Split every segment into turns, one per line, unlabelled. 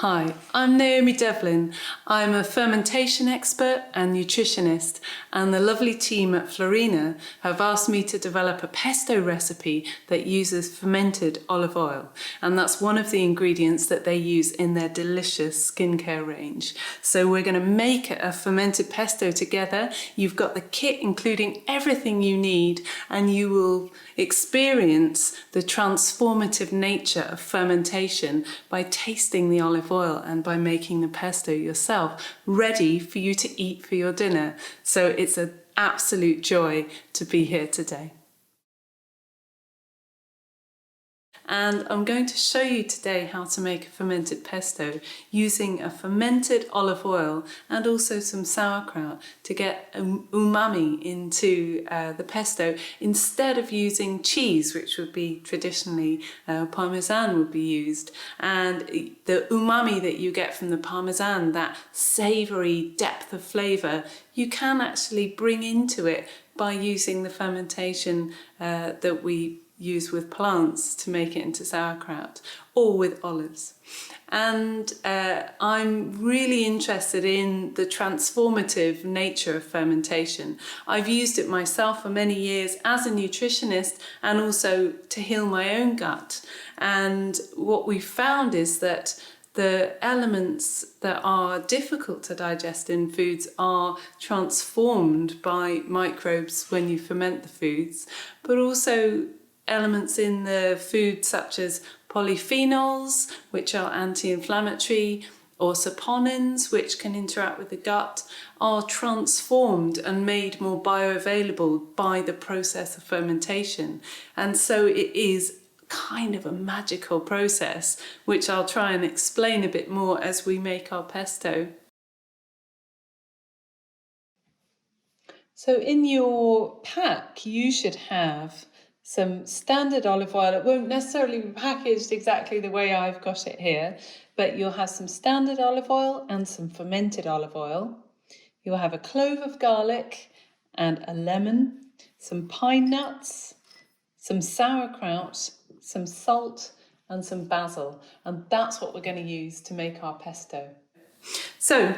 Hi, I'm Naomi Devlin. I'm a fermentation expert and nutritionist, and the lovely team at FLORENA have asked me to develop a pesto recipe that uses fermented olive oil, and that's one of the ingredients that they use in their delicious skincare range. So we're going to make a fermented pesto together. You've got the kit including everything you need, and you will experience the transformative nature of fermentation by tasting the olive oil and by making the pesto yourself, ready for you to eat for your dinner. So it's an absolute joy to be here today. And I'm going to show you today how to make a fermented pesto using a fermented olive oil and also some sauerkraut to get umami into the pesto instead of using cheese, which would be traditionally parmesan would be used. And the umami that you get from the parmesan, that savoury depth of flavour, you can actually bring into it by using the fermentation that we use with plants to make it into sauerkraut, or with olives. And I'm really interested in the transformative nature of fermentation. I've used it myself for many years as a nutritionist and also to heal my own gut. And what we found is that the elements that are difficult to digest in foods are transformed by microbes when you ferment the foods, but also elements in the food such as polyphenols, which are anti-inflammatory, or saponins, which can interact with the gut, are transformed and made more bioavailable by the process of fermentation. And so it is kind of a magical process, which I'll try and explain a bit more as we make our pesto. So in your pack, you should have some standard olive oil. It won't necessarily be packaged exactly the way I've got it here, but you'll have some standard olive oil and some fermented olive oil. You'll have a clove of garlic and a lemon, some pine nuts, some sauerkraut, some salt and some basil. And that's what we're going to use to make our pesto. So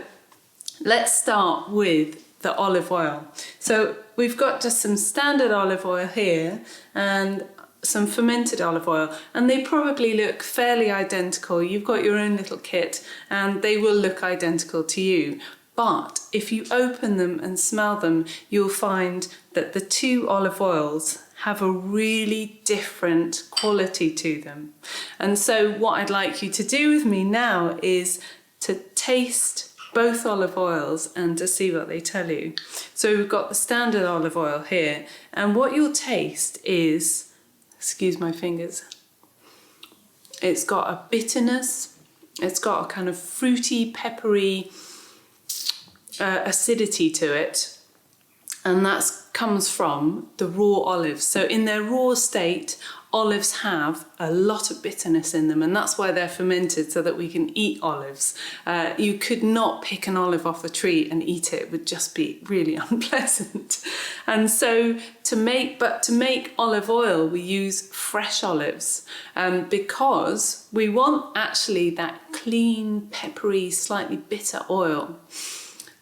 let's start with the olive oil. So we've got just some standard olive oil here and some fermented olive oil, and they probably look fairly identical. You've got your own little kit and they will look identical to you. But if you open them and smell them, you'll find that the two olive oils have a really different quality to them. And so what I'd like you to do with me now is to taste both olive oils and to see what they tell you. So we've got the standard olive oil here, and what you'll taste is, excuse my fingers, it's got a bitterness, it's got a kind of fruity, peppery acidity to it, and that comes from the raw olives. So in their raw state, olives have a lot of bitterness in them, and that's why they're fermented, so that we can eat olives. You could not pick an olive off a tree and eat it. It would just be really unpleasant. And so to make olive oil, we use fresh olives because we want actually that clean, peppery, slightly bitter oil.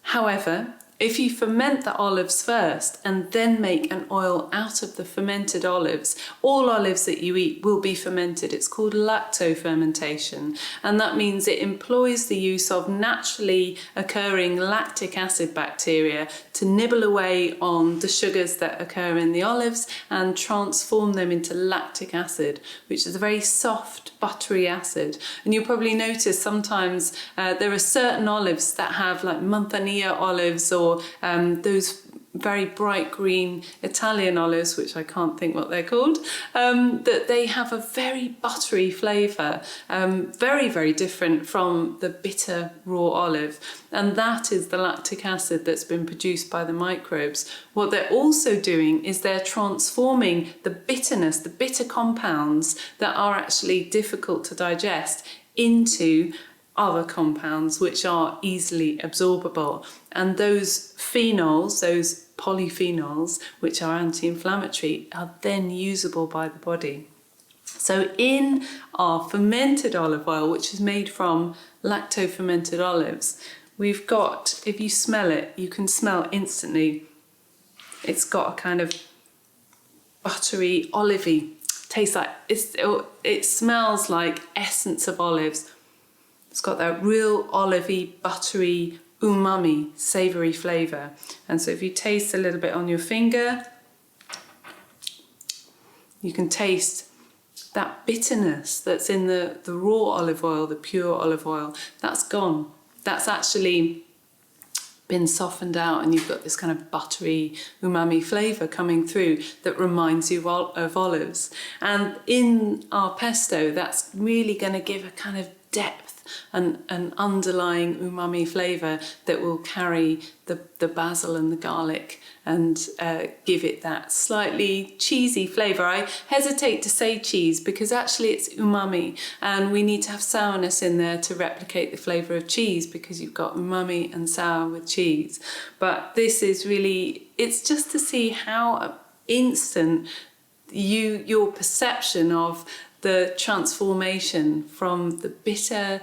However, if you ferment the olives first and then make an oil out of the fermented olives, all olives that you eat will be fermented. It's called lactofermentation, and that means it employs the use of naturally occurring lactic acid bacteria to nibble away on the sugars that occur in the olives and transform them into lactic acid, which is a very soft, buttery acid. And you'll probably notice sometimes there are certain olives that have, like Manzanilla olives, or those very bright green Italian olives, which I can't think what they're called, that they have a very buttery flavour, very, very different from the bitter raw olive. And that is the lactic acid that's been produced by the microbes. What they're also doing is they're transforming the bitterness, the bitter compounds that are actually difficult to digest, into other compounds which are easily absorbable. And those phenols, those polyphenols, which are anti-inflammatory, are then usable by the body. So in our fermented olive oil, which is made from lacto-fermented olives, we've got, if you smell it, you can smell instantly, it's got a kind of buttery, olivey taste. Like it smells like essence of olives. It's got that real olivey, buttery, umami, savoury flavour. And so if you taste a little bit on your finger, you can taste that bitterness that's in the raw olive oil, the pure olive oil. That's gone. That's actually been softened out, and you've got this kind of buttery umami flavour coming through that reminds you of olives. And in our pesto, that's really going to give a kind of depth and an underlying umami flavour that will carry the basil and the garlic and give it that slightly cheesy flavour. I hesitate to say cheese because actually it's umami, and we need to have sourness in there to replicate the flavour of cheese, because you've got umami and sour with cheese. But this is really, it's just to see how instant your perception of the transformation from the bitter,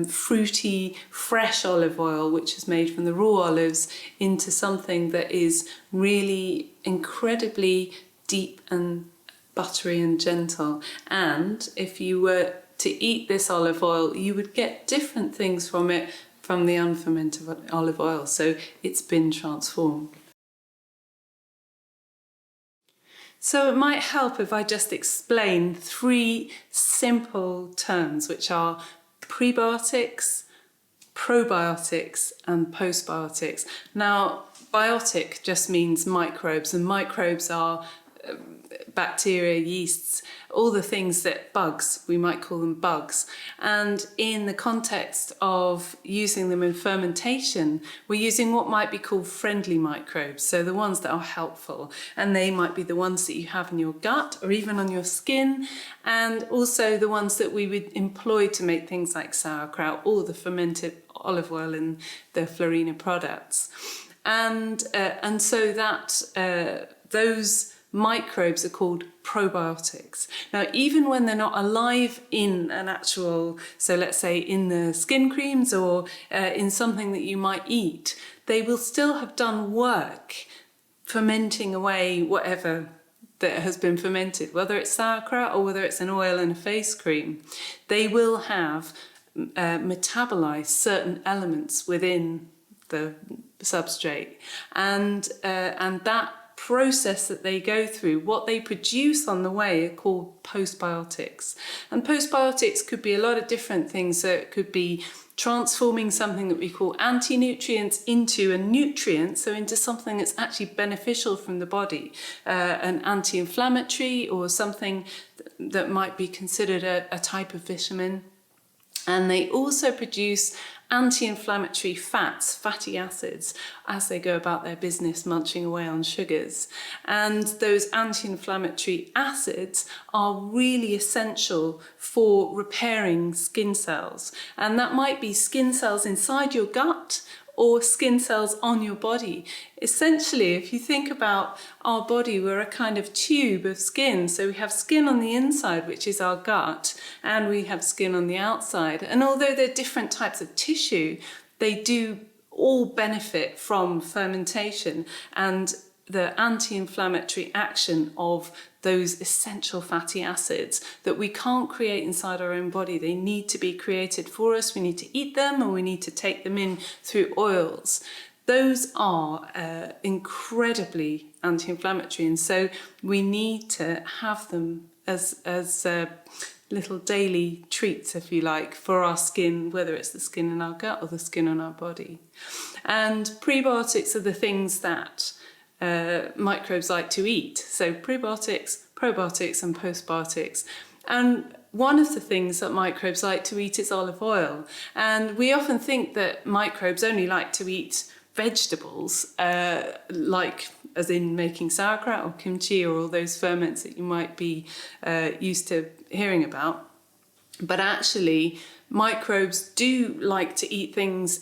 fruity, fresh olive oil, which is made from the raw olives, into something that is really incredibly deep and buttery and gentle. And if you were to eat this olive oil, you would get different things from it from the unfermented olive oil. So it's been transformed. So it might help if I just explain 3 simple terms, which are prebiotics, probiotics, and postbiotics. Now, biotic just means microbes, and microbes are bacteria, yeasts, all the things that bugs, we might call them bugs. And in the context of using them in fermentation, we're using what might be called friendly microbes, so the ones that are helpful, and they might be the ones that you have in your gut or even on your skin, and also the ones that we would employ to make things like sauerkraut or the fermented olive oil in the FLORENA products. And so that those microbes are called probiotics. Now, even when they're not alive in an actual, so let's say in the skin creams or in something that you might eat, they will still have done work fermenting away whatever that has been fermented, whether it's sauerkraut or whether it's an oil in a face cream. They will have metabolized certain elements within the substrate, and that process that they go through, what they produce on the way, are called postbiotics. And postbiotics could be a lot of different things. So it could be transforming something that we call anti-nutrients into a nutrient, so into something that's actually beneficial from the body, an anti-inflammatory, or something that might be considered a type of vitamin. And they also produce anti-inflammatory fats, fatty acids, as they go about their business munching away on sugars. And those anti-inflammatory acids are really essential for repairing skin cells. And that might be skin cells inside your gut or skin cells on your body. Essentially, if you think about our body, we're a kind of tube of skin. So we have skin on the inside, which is our gut, and we have skin on the outside. And although they're different types of tissue, they do all benefit from fermentation and the anti-inflammatory action of those essential fatty acids that we can't create inside our own body. They need to be created for us. We need to eat them, and we need to take them in through oils. Those are incredibly anti-inflammatory, and so we need to have them as little daily treats, if you like, for our skin, whether it's the skin in our gut or the skin on our body. And prebiotics are the things that microbes like to eat. So prebiotics, probiotics, and postbiotics. And one of the things that microbes like to eat is olive oil. And we often think that microbes only like to eat vegetables, like as in making sauerkraut or kimchi or all those ferments that you might be used to hearing about. But actually, microbes do like to eat things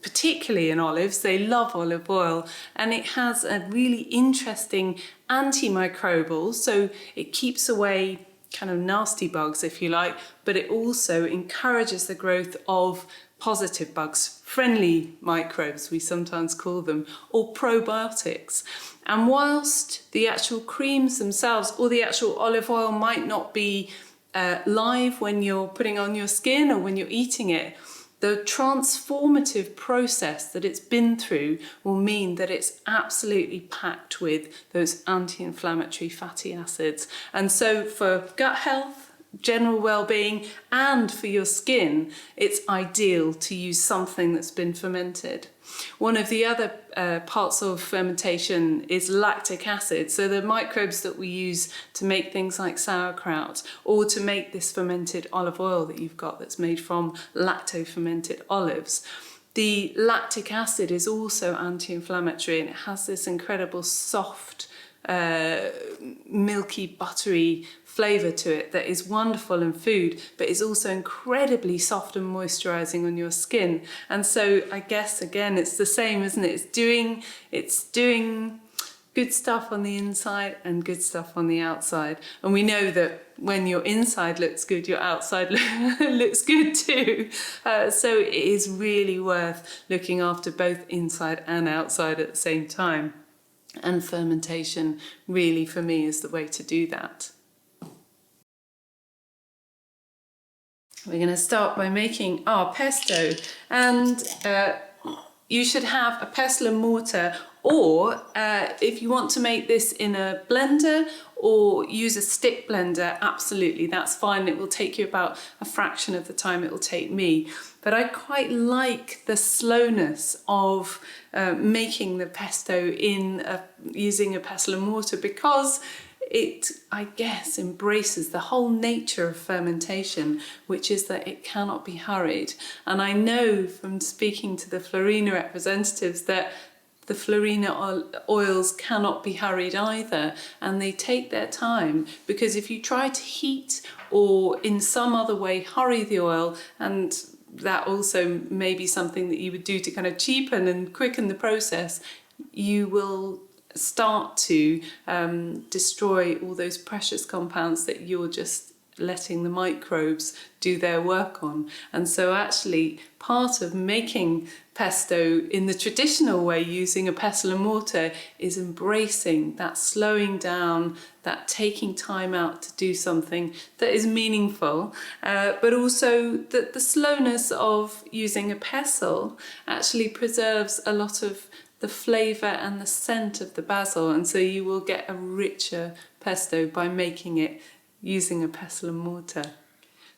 particularly in olives. They love olive oil, and it has a really interesting antimicrobial, so it keeps away kind of nasty bugs, if you like, but it also encourages the growth of positive bugs, friendly microbes, we sometimes call them, or probiotics. And whilst the actual creams themselves or the actual olive oil might not be live when you're putting on your skin or when you're eating it, the transformative process that it's been through will mean that it's absolutely packed with those anti-inflammatory fatty acids. And so for gut health, general well-being, and for your skin, it's ideal to use something that's been fermented. One of the other parts of fermentation is lactic acid. So the microbes that we use to make things like sauerkraut, or to make this fermented olive oil that you've got that's made from lacto-fermented olives. The lactic acid is also anti-inflammatory, and it has this incredible soft, milky, buttery flavour to it that is wonderful in food, but is also incredibly soft and moisturising on your skin. And so I guess, again, it's the same, isn't it? It's doing good stuff on the inside and good stuff on the outside. And we know that when your inside looks good, your outside looks good too. So it is really worth looking after both inside and outside at the same time. And fermentation really, for me, is the way to do that. We're going to start by making our pesto, and you should have a pestle and mortar, or if you want to make this in a blender or use a stick blender, absolutely, that's fine. It will take you about a fraction of the time it will take me. But I quite like the slowness of making the pesto using a pestle and mortar, because it, I guess, embraces the whole nature of fermentation, which is that it cannot be hurried. And I know from speaking to the FLORENA representatives that the FLORENA oils cannot be hurried either, and they take their time, because if you try to heat or in some other way hurry the oil, and that also may be something that you would do to kind of cheapen and quicken the process, you will start to destroy all those precious compounds that you're just letting the microbes do their work on. And so actually part of making pesto in the traditional way, using a pestle and mortar, is embracing that slowing down, that taking time out to do something that is meaningful, but also that the slowness of using a pestle actually preserves a lot of the flavour and the scent of the basil, and so you will get a richer pesto by making it using a pestle and mortar.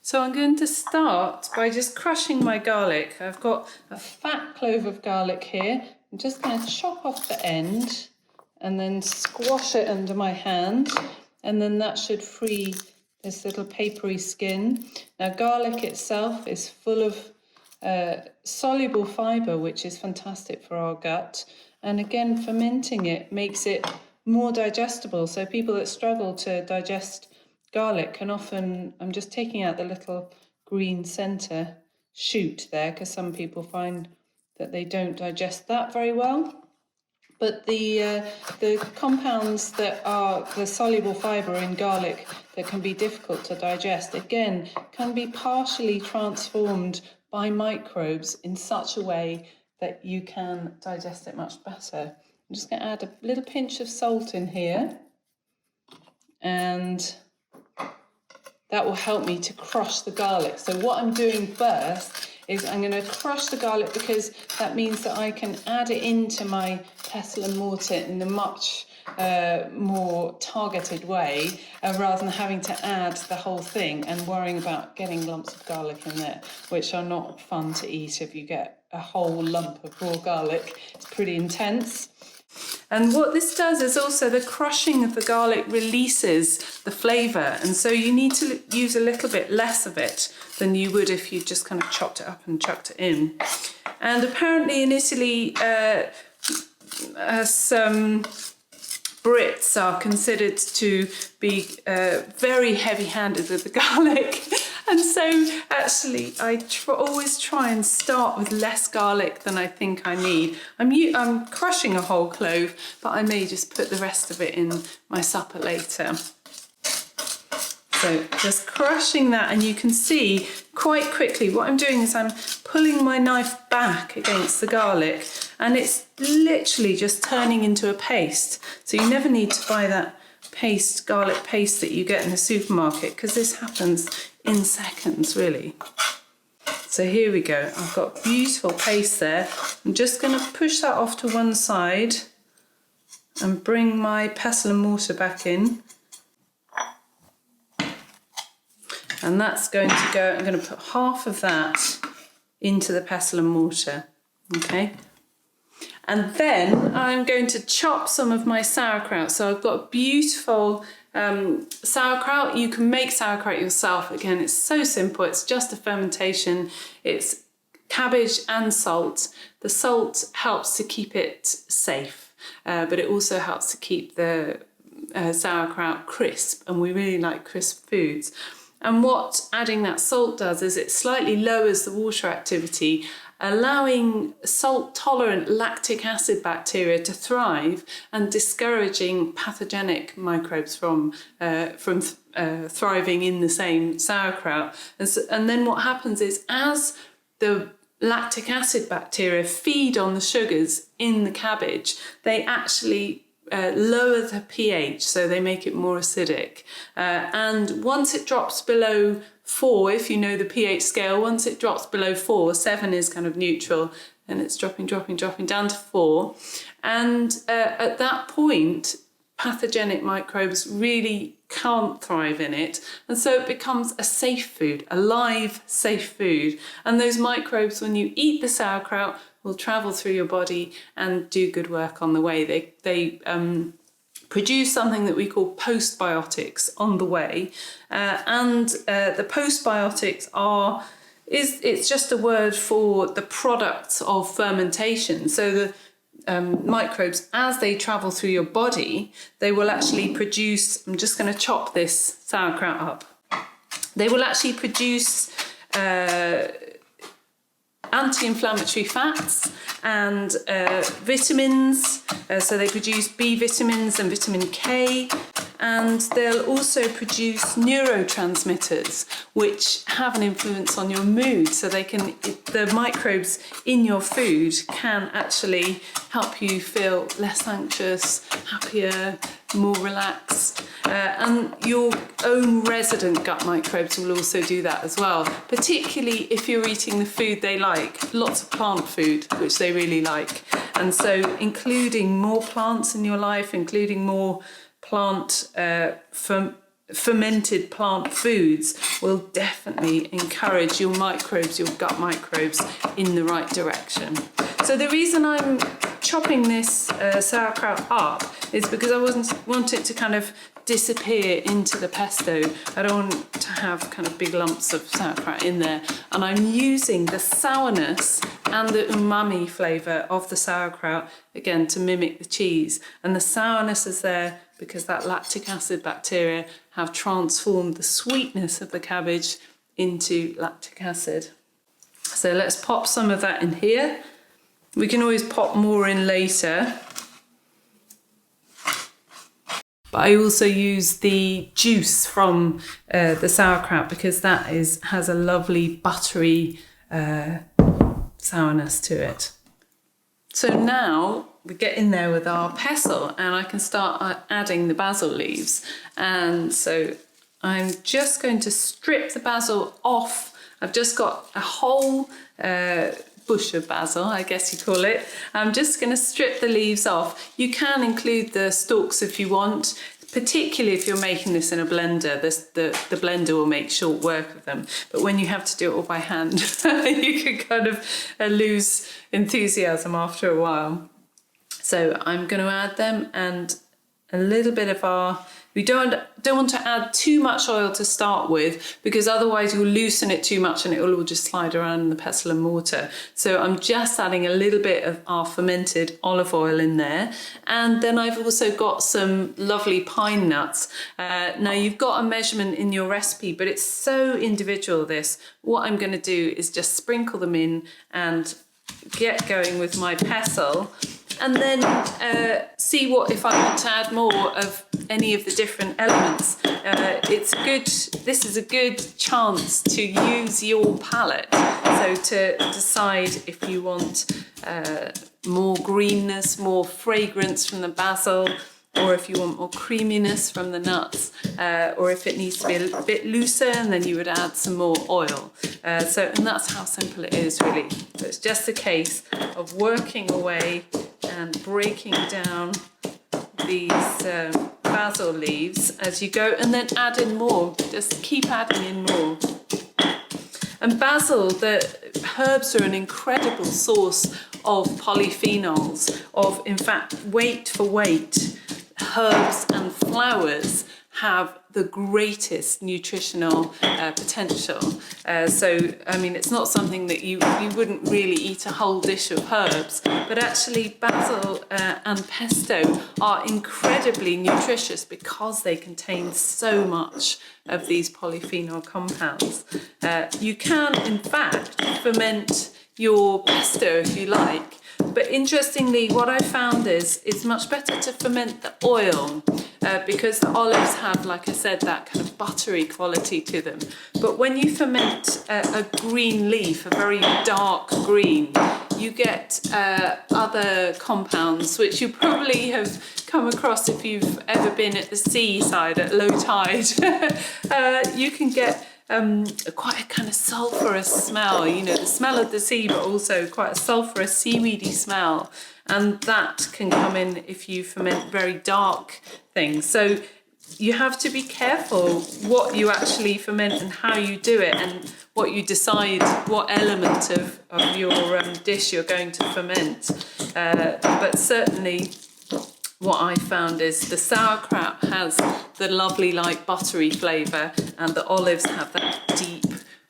So I'm going to start by just crushing my garlic. I've got a fat clove of garlic here. I'm just going to chop off the end and then squash it under my hand, and then that should free this little papery skin. Now, garlic itself is full of soluble fibre, which is fantastic for our gut, and again, fermenting it makes it more digestible. So people that struggle to digest garlic can often, I'm just taking out the little green centre shoot there, because some people find that they don't digest that very well. But the compounds that are the soluble fibre in garlic that can be difficult to digest, again, can be partially transformed by microbes in such a way that you can digest it much better. I'm just going to add a little pinch of salt in here, and that will help me to crush the garlic. So what I'm doing first is I'm going to crush the garlic, because that means that I can add it into my pestle and mortar in a much more targeted way, rather than having to add the whole thing and worrying about getting lumps of garlic in there, which are not fun to eat if you get a whole lump of raw garlic. It's pretty intense. And what this does is also the crushing of the garlic releases the flavour, and so you need to use a little bit less of it than you would if you just kind of chopped it up and chucked it in. And apparently in Italy, some Brits are considered to be very heavy-handed with the garlic. And so actually I always try and start with less garlic than I think I need. I'm crushing a whole clove, but I may just put the rest of it in my supper later. So just crushing that, and you can see quite quickly what I'm doing is I'm pulling my knife back against the garlic, and it's literally just turning into a paste. So you never need to buy that paste, garlic paste that you get in the supermarket, because this happens in seconds really. So here we go, I've got beautiful paste there. I'm just going to push that off to one side and bring my pestle and mortar back in. And that's going to go, I'm going to put half of that into the pestle and mortar, okay? And then I'm going to chop some of my sauerkraut. So I've got beautiful sauerkraut. You can make sauerkraut yourself. Again, it's so simple. It's just a fermentation. It's cabbage and salt. The salt helps to keep it safe, but it also helps to keep the sauerkraut crisp, and we really like crisp foods. And what adding that salt does is it slightly lowers the water activity, allowing salt-tolerant lactic acid bacteria to thrive and discouraging pathogenic microbes from thriving in the same sauerkraut. And then what happens is, as the lactic acid bacteria feed on the sugars in the cabbage, they actually lower the pH, so they make it more acidic. And once it drops below 4, if you know the pH scale, once it drops below 4, 7 is kind of neutral, and it's dropping down to 4. And at that point, pathogenic microbes really can't thrive in it. And so it becomes a safe food, a live, safe food. And those microbes, when you eat the sauerkraut, will travel through your body and do good work on the way. They produce something that we call postbiotics on the way. And the postbiotics it's just a word for the products of fermentation. So the microbes, as they travel through your body, they will actually produce, I'm just going to chop this sauerkraut up. They will actually produce anti-inflammatory fats and vitamins. So they produce B vitamins and vitamin K, and they'll also produce neurotransmitters which have an influence on your mood. So the microbes in your food can actually help you feel less anxious, happier, more relaxed. And your own resident gut microbes will also do that as well, particularly if you're eating the food they like, lots of plant food, which they really like. And so including more plants in your life, including more plant fermented plant foods will definitely encourage your microbes, your gut microbes, in the right direction. So the reason I'm chopping this sauerkraut up is because I want it to kind of disappear into the pesto. I don't want to have kind of big lumps of sauerkraut in there. And I'm using the sourness and the umami flavour of the sauerkraut, again, to mimic the cheese. And the sourness is there because that lactic acid bacteria have transformed the sweetness of the cabbage into lactic acid. So let's pop some of that in here. We can always pop more in later. But I also use the juice from the sauerkraut because that has a lovely buttery sourness to it. So now we get in there with our pestle and I can start adding the basil leaves. And so I'm just going to strip the basil off. I've just got a whole bush of basil, I guess you call it. I'm just going to strip the leaves off. You can include the stalks if you want, particularly if you're making this in a blender. The blender will make short work of them. But when you have to do it all by hand, you can kind of lose enthusiasm after a while. So I'm going to add them, and a little bit of we don't want to add too much oil to start with, because otherwise you'll loosen it too much and it will all just slide around in the pestle and mortar. So I'm just adding a little bit of our fermented olive oil in there. And then I've also got some lovely pine nuts. Now you've got a measurement in your recipe, but it's so individual this. What I'm going to do is just sprinkle them in and get going with my pestle. and then see what if I want to add more of any of the different elements. This is a good chance to use your palette. So to decide if you want more greenness, more fragrance from the basil, or if you want more creaminess from the nuts, or if it needs to be a bit looser, and then you would add some more oil. And that's how simple it is, really. So it's just a case of working away and breaking down these basil leaves as you go, and then add in more. Just keep adding in more. And basil, the herbs are an incredible source of polyphenols, in fact, weight for weight. Herbs and flowers have the greatest nutritional potential. It's not something that you wouldn't really eat a whole dish of herbs, but actually basil and pesto are incredibly nutritious because they contain so much of these polyphenol compounds. You can, in fact, ferment your pesto if you like. But interestingly, what I found is it's much better to ferment the oil because the olives have, like I said, that kind of buttery quality to them. But when you ferment a green leaf, a very dark green, you get other compounds, which you probably have come across if you've ever been at the seaside at low tide. You can get quite a kind of sulphurous smell, the smell of the sea, but also quite a sulphurous, seaweedy smell. And that can come in if you ferment very dark things. So you have to be careful what you actually ferment and how you do it, and what you decide what element of your dish you're going to ferment. But certainly what I found is the sauerkraut has the lovely light buttery flavour, and the olives have that deep,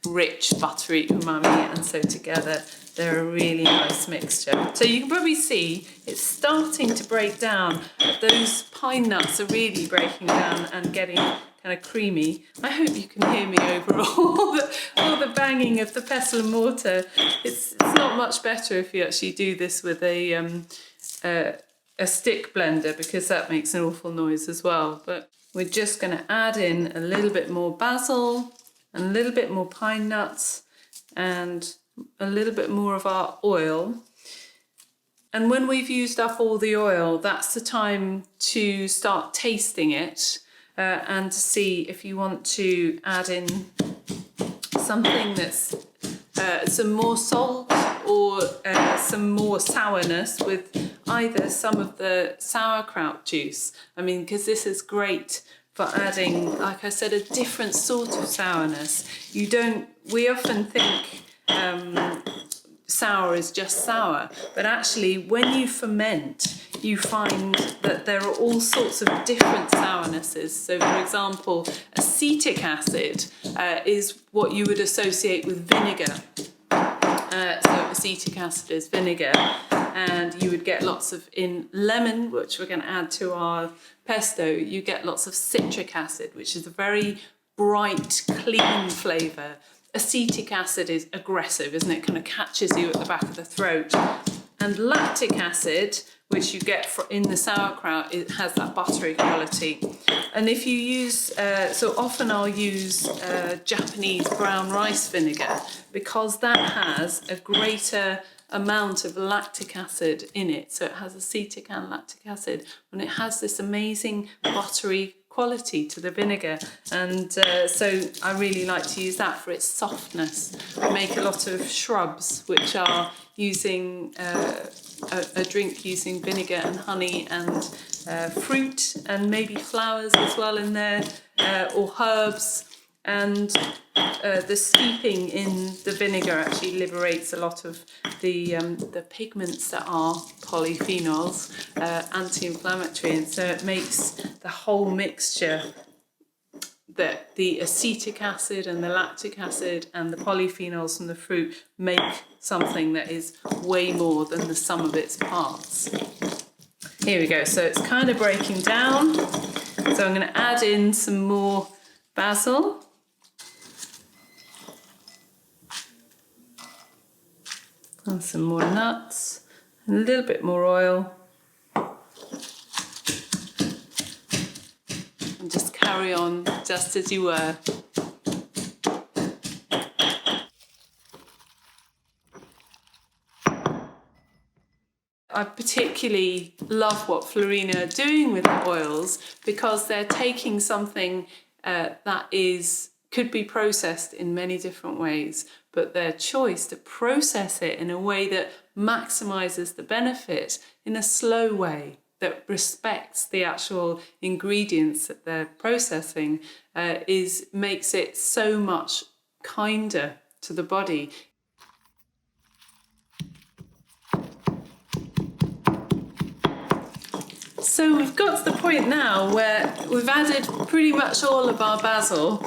rich, buttery umami, and so together they're a really nice mixture. So you can probably see it's starting to break down, but those pine nuts are really breaking down and getting kind of creamy. I hope you can hear me over all the banging of the pestle and mortar. It's not much better if you actually do this with a stick blender, because that makes an awful noise as well. But we're just going to add in a little bit more basil and a little bit more pine nuts and a little bit more of our oil. And when we've used up all the oil, that's the time to start tasting it and to see if you want to add in something that's some more salt or some more sourness with either some of the sauerkraut juice. Because this is great for adding, like I said, a different sort of sourness. We often think sour is just sour, but actually when you ferment, you find that there are all sorts of different sournesses. So for example, acetic acid is what you would associate with vinegar. So acetic acid is vinegar, and you would get lots of, in lemon, which we're going to add to our pesto, you get lots of citric acid, which is a very bright, clean flavour. Acetic acid is aggressive, isn't it? Kind of catches you at the back of the throat. And lactic acid, which you get in the sauerkraut, it has that buttery quality. And if you use, so often I'll use Japanese brown rice vinegar, because that has a greater amount of lactic acid in it. So it has acetic and lactic acid, and it has this amazing buttery quality to the vinegar. And so I really like to use that for its softness. I make a lot of shrubs, which are using a drink using vinegar and honey and fruit and maybe flowers as well in there, or herbs. And the steeping in the vinegar actually liberates a lot of the pigments that are polyphenols, anti-inflammatory, and so it makes the whole mixture, that the acetic acid and the lactic acid and the polyphenols from the fruit make something that is way more than the sum of its parts. Here we go, so it's kind of breaking down. So I'm going to add in some more basil. And some more nuts, and a little bit more oil. carry on just as you were. I particularly love what FLORENA are doing with the oils, because they're taking something that could be processed in many different ways, but their choice to process it in a way that maximizes the benefit in a slow way that respects the actual ingredients that they're processing makes it so much kinder to the body. So we've got to the point now where we've added pretty much all of our basil.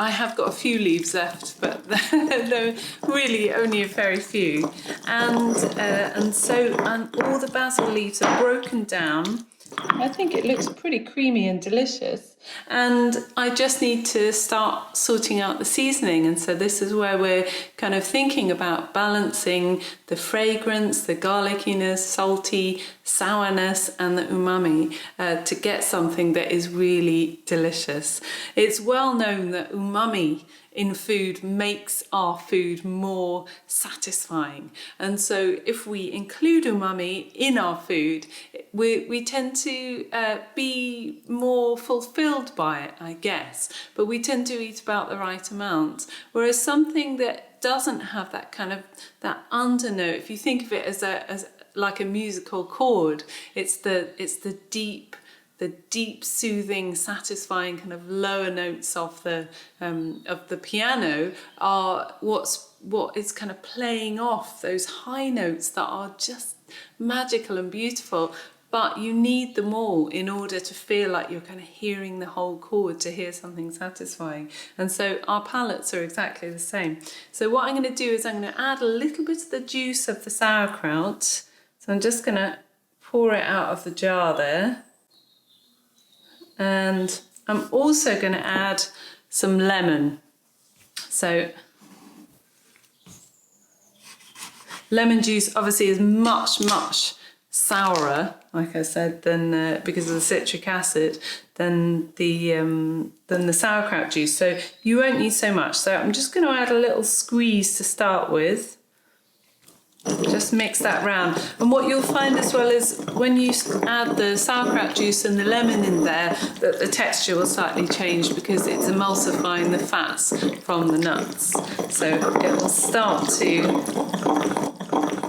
I have got a few leaves left, but they're really only a very few. And all the basil leaves are broken down. I think it looks pretty creamy and delicious. And I just need to start sorting out the seasoning. And so this is where we're kind of thinking about balancing the fragrance, the garlickiness, salty, sourness, and the umami to get something that is really delicious. It's well known that umami in food makes our food more satisfying. And so if we include umami in our food, we tend to be more fulfilled by it, I guess, but we tend to eat about the right amount. Whereas something that doesn't have that kind of, that undernote, if you think of it as like a musical chord, it's the deep, soothing, satisfying kind of lower notes of the piano are what is kind of playing off those high notes that are just magical and beautiful. But you need them all in order to feel like you're kind of hearing the whole chord, to hear something satisfying. And so our palates are exactly the same. So what I'm going to do is I'm going to add a little bit of the juice of the sauerkraut. So I'm just going to pour it out of the jar there. And I'm also going to add some lemon. So lemon juice obviously is much sourer, like I said, than because of the citric acid, than the sauerkraut juice. So you won't need so much. So I'm just going to add a little squeeze to start with. Just mix that round. And what you'll find as well is when you add the sauerkraut juice and the lemon in there, that the texture will slightly change because it's emulsifying the fats from the nuts. So it will start to,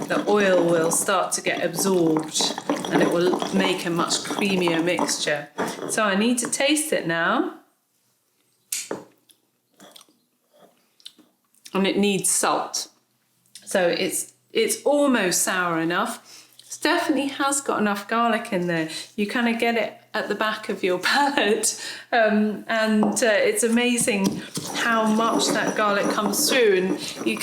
the oil will start to get absorbed and it will make a much creamier mixture. So I need to taste it now. And it needs salt. So it's almost sour enough. It definitely has got enough garlic in there. You kind of get it at the back of your palate, and it's amazing how much that garlic comes through. And you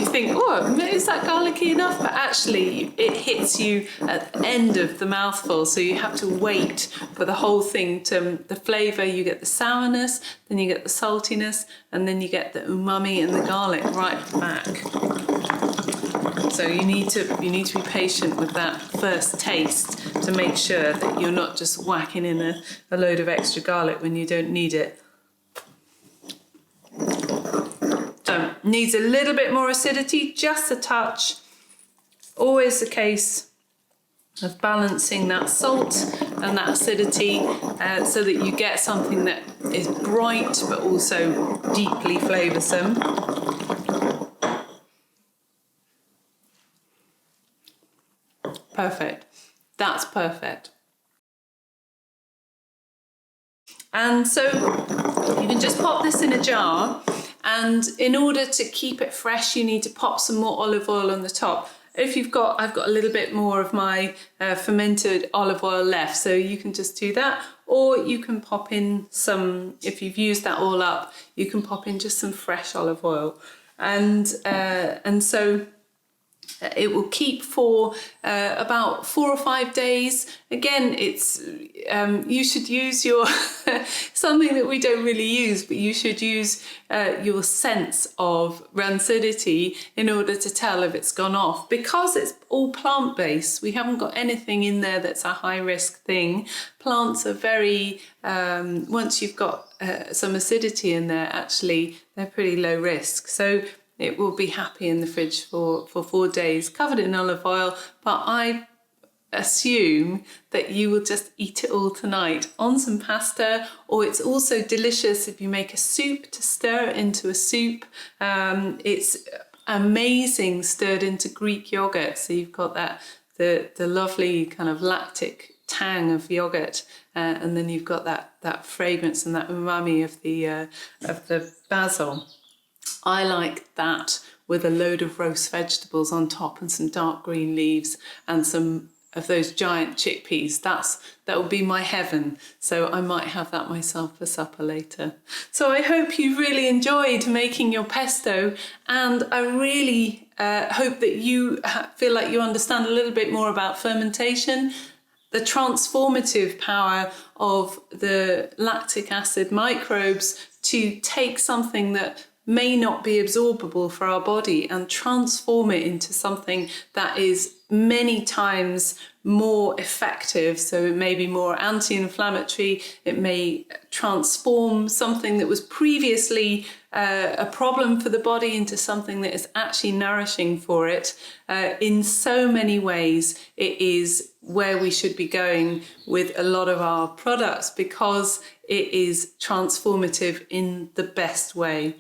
think, oh, is that garlicky enough? But actually, it hits you at the end of the mouthful, so you have to wait for the whole thing to the flavour. You get the sourness, then you get the saltiness, and then you get the umami and the garlic right back. So you need to be patient with that first taste to make sure that you're not just whacking in a load of extra garlic when you don't need it. So needs a little bit more acidity, just a touch. Always the case of balancing that salt and that acidity so that you get something that is bright but also deeply flavoursome. Perfect. That's perfect. And so you can just pop this in a jar, and in order to keep it fresh, you need to pop some more olive oil on the top. If I've got a little bit more of my fermented olive oil left, so you can just do that, or you can pop in some, if you've used that all up, you can pop in just some fresh olive oil. And so It will keep for about 4 or 5 days. Again, it's you should use your something that we don't really use, but you should use your sense of rancidity in order to tell if it's gone off. Because it's all plant-based, we haven't got anything in there that's a high-risk thing. Plants are very, once you've got some acidity in there, actually, they're pretty low risk. So it will be happy in the fridge for 4 days, covered in olive oil. But I assume that you will just eat it all tonight on some pasta, or it's also delicious if you make a soup to stir it into a soup. It's amazing stirred into Greek yogurt. So you've got that the lovely kind of lactic tang of yogurt, and then you've got that fragrance and that umami of the basil. I like that with a load of roast vegetables on top and some dark green leaves and some of those giant chickpeas. That would be my heaven. So I might have that myself for supper later. So I hope you really enjoyed making your pesto, and I really hope that you feel like you understand a little bit more about fermentation, the transformative power of the lactic acid microbes to take something that may not be absorbable for our body and transform it into something that is many times more effective. So it may be more anti-inflammatory, it may transform something that was previously a problem for the body into something that is actually nourishing for it. In so many ways, it is where we should be going with a lot of our products, because it is transformative in the best way.